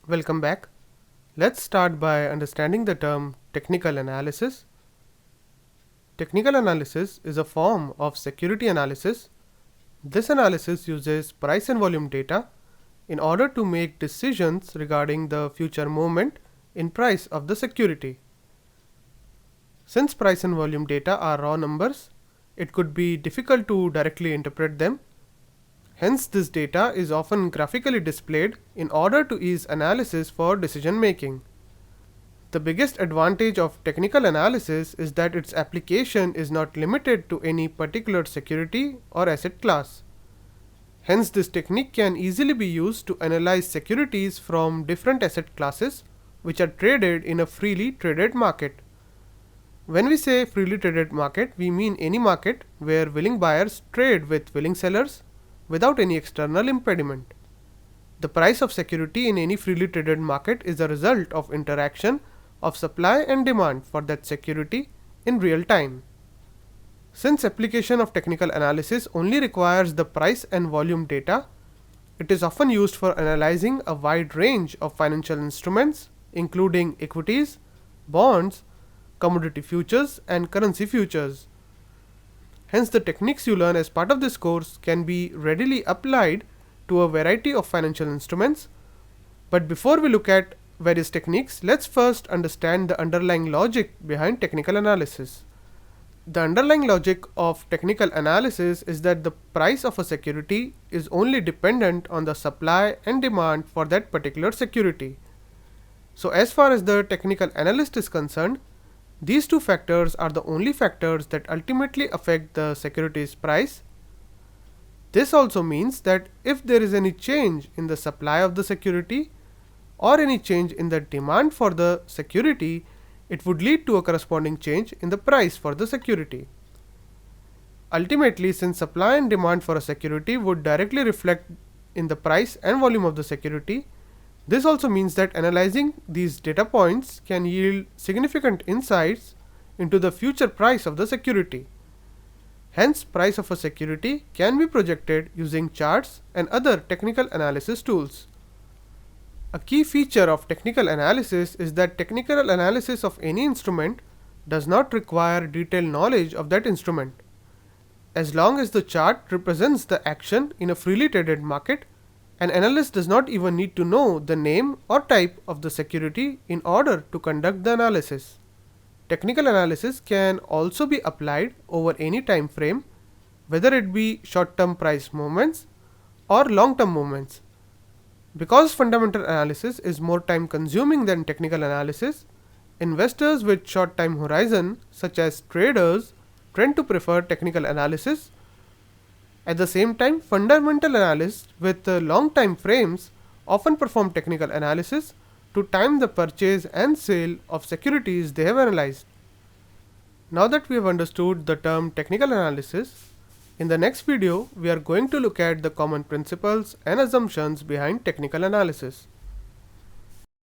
Welcome back. Let's start by understanding the term technical analysis. Technical analysis is a form of security analysis. This analysis uses price and volume data in order to make decisions regarding the future movement in price of the security. Since price and volume data are raw numbers, it could be difficult to directly interpret them. Hence, this data is often graphically displayed in order to ease analysis for decision making. The biggest advantage of technical analysis is that its application is not limited to any particular security or asset class. Hence, this technique can easily be used to analyze securities from different asset classes which are traded in a freely traded market. When we say freely traded market, we mean any market where willing buyers trade with willing sellers without any external impediment. The price of security in any freely traded market is a result of interaction of supply and demand for that security in real time. Since application of technical analysis only requires the price and volume data, it is often used for analyzing a wide range of financial instruments, including equities, bonds, commodity futures, and currency futures. Hence, the techniques you learn as part of this course can be readily applied to a variety of financial instruments. But before we look at various techniques, let's first understand the underlying logic behind technical analysis. The underlying logic of technical analysis is that the price of a security is only dependent on the supply and demand for that particular security. So, as far as the technical analyst is concerned, these two factors are the only factors that ultimately affect the security's price. This also means that if there is any change in the supply of the security or any change in the demand for the security, it would lead to a corresponding change in the price for the security. Ultimately, since supply and demand for a security would directly reflect in the price and volume of the security, this also means that analyzing these data points can yield significant insights into the future price of the security. Hence, price of a security can be projected using charts and other technical analysis tools. A key feature of technical analysis is that technical analysis of any instrument does not require detailed knowledge of that instrument. As long as the chart represents the action in a freely traded market, an analyst does not even need to know the name or type of the security in order to conduct the analysis. Technical analysis can also be applied over any time frame, whether it be short-term price movements or long-term movements. Because fundamental analysis is more time consuming than technical analysis, investors with short time horizon, such as traders, tend to prefer technical analysis. At the same time, fundamental analysts with long time frames often perform technical analysis to time the purchase and sale of securities they have analyzed. Now that we have understood the term technical analysis, in the next video we are going to look at the common principles and assumptions behind technical analysis.